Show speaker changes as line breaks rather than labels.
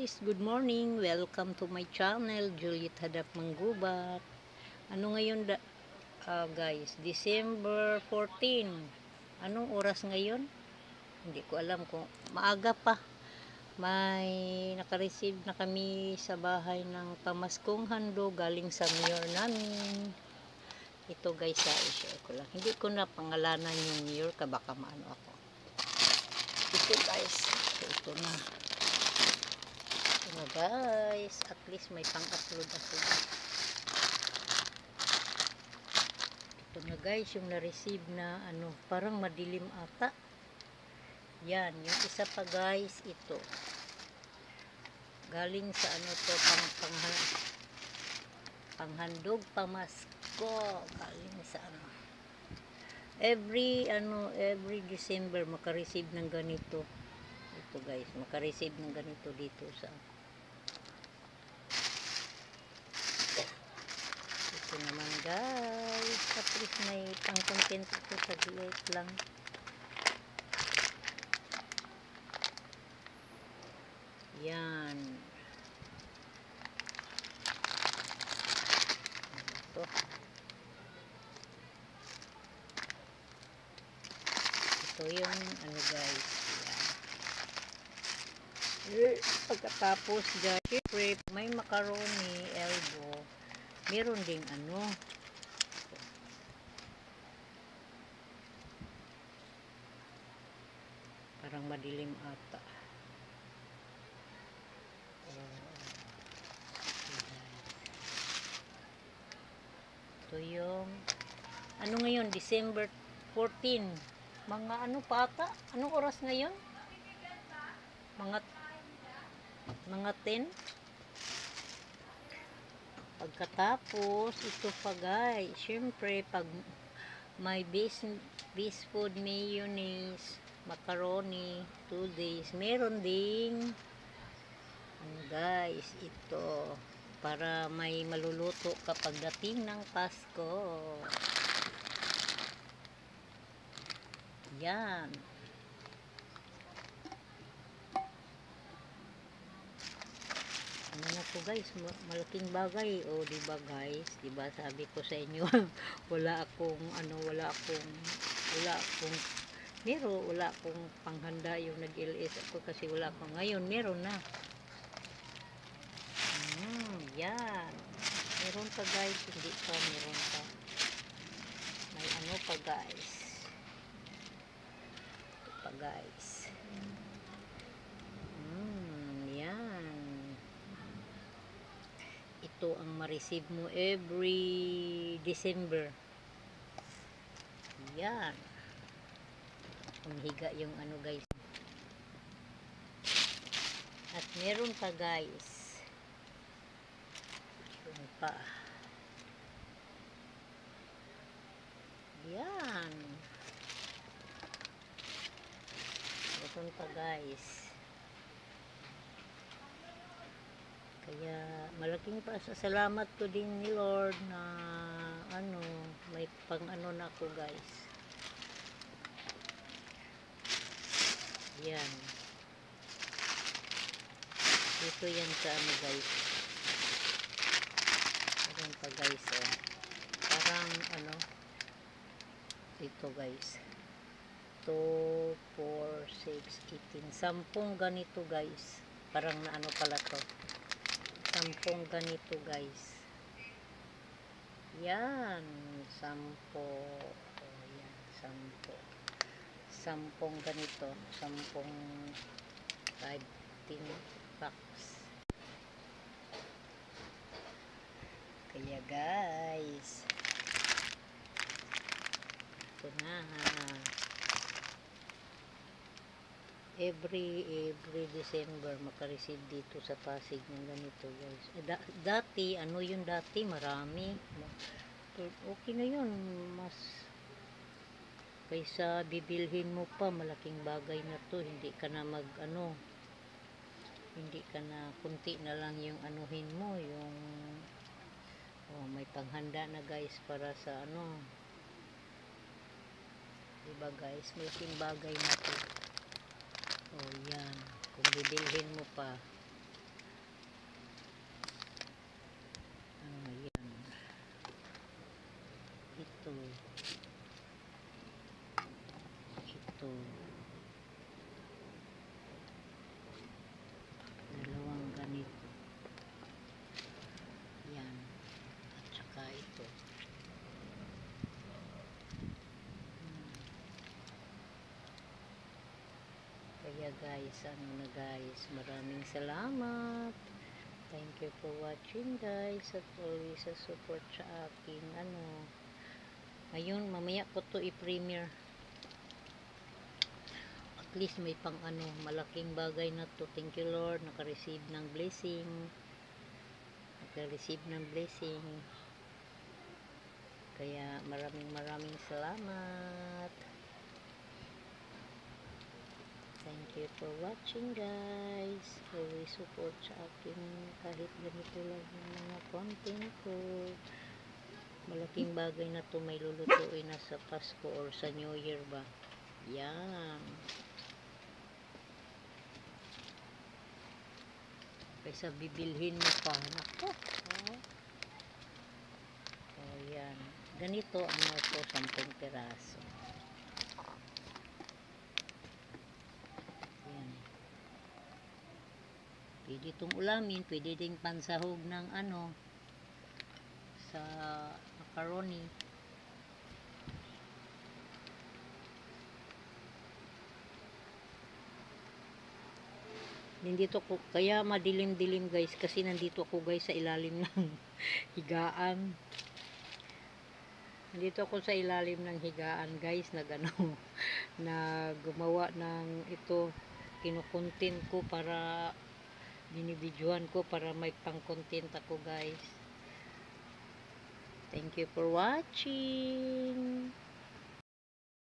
guys, good morning. Welcome to my channel, Juliet Hadap Manggubat. Ano ngayon guys? December 14. Anong oras ngayon? Hindi ko alam kung maaga pa. May naka-receive na kami sa bahay ng pamaskong handog galing sa mayor namin. Ito guys, i-share ko lang. Hindi ko na pangalanan yung mayor ka, baka maano ako. Ito guys, ito na. Ano guys, at least may pang-upload ako. Ito na guys, yung na-receive na ano, parang madilim ata. Yan, yung isa pa guys, ito. Galing sa ano to, panghandog, pamasko. Galing sa ano. Every December maka-receive ng ganito. Ito guys, maka-receive ng ganito dito sa ito naman guys, at least may pang-content ito sa gilit lang. Yan. Ito yung ano guys. Yan. Pagkatapos guys, syempre may macaroni, elbow. Meron ding ano. Parang madilim ata. Ito yung ano ngayon, December 14. Mga ano pa ata? Anong oras ngayon? Mga 10. Pagkatapos, ito pa guys. Syempre, pag may base food, mayonnaise, macaroni, 2 days. Meron ding ano guys, ito. Para may maluluto kapag dating ng Pasko. Yan. Ano na po guys, malaking bagay. O diba guys, diba sabi ko sa inyo, wala akong panghanda yung nag-LS ako kasi wala akong, ngayon meron na. Yan. Meron pa guys, hindi pa, meron pa. May ano pa guys. Ito pa guys. Yan. Ito ang ma-receive mo every December. Yan. Humihiga yung ano guys. At meron pa guys. Meron pa. Yan. Meron pa guys. Kaya malaking pasasalamat ko din ni Lord na ano, may pang ano na ako guys. Yan. Ito yan sa ano guys. Meron pa guys oh. Parang ano, ito guys. 2, 4, 6, 18. 10 ganito guys. Parang na ano pala to. 10 ganito guys. Yan. 10. Oh, yan. 10 ganito. 10 15 packs. Kaya guys. Ito na. Every December maka-receive dito sa Pasig ng ganito guys. Dati, ano yung dati? Marami. Okay na yun. Mas kaysa bibilhin mo pa, malaking bagay na to. Hindi ka na hindi ka na, kunti na lang yung anuhin mo. Yung may panghanda na guys para sa ano. Diba guys? Malaking bagay na to. Oh, yan. Kung bibilhin mo pa. guys, maraming salamat. Thank you for watching guys, at always sa support sa akin. Ngayon mamaya ko to i-premiere. At least may pang malaking bagay na to. Thank you Lord, naka-receive ng blessing. Kaya maraming salamat. Thank you for watching guys. Always support sa akin kahit ganito lang yung mga content ko. Malaking bagay na to, may lulutuin na sa Pasko or sa New Year ba. Yan. Kaysa bibilhin mo pa. Nako. Yan. Ganito to, 10 piraso. Yan. Pwede itong ulamin, pwede ding pansahog ng sa macaroni. Nandito ko, kaya madilim-dilim guys, kasi nandito ako guys sa ilalim ng higaan. Nandito ako sa ilalim ng higaan guys, na gumawa ng ito, kinukontent ko para binibidyohan ko para may pang-content ako guys. Thank you for watching.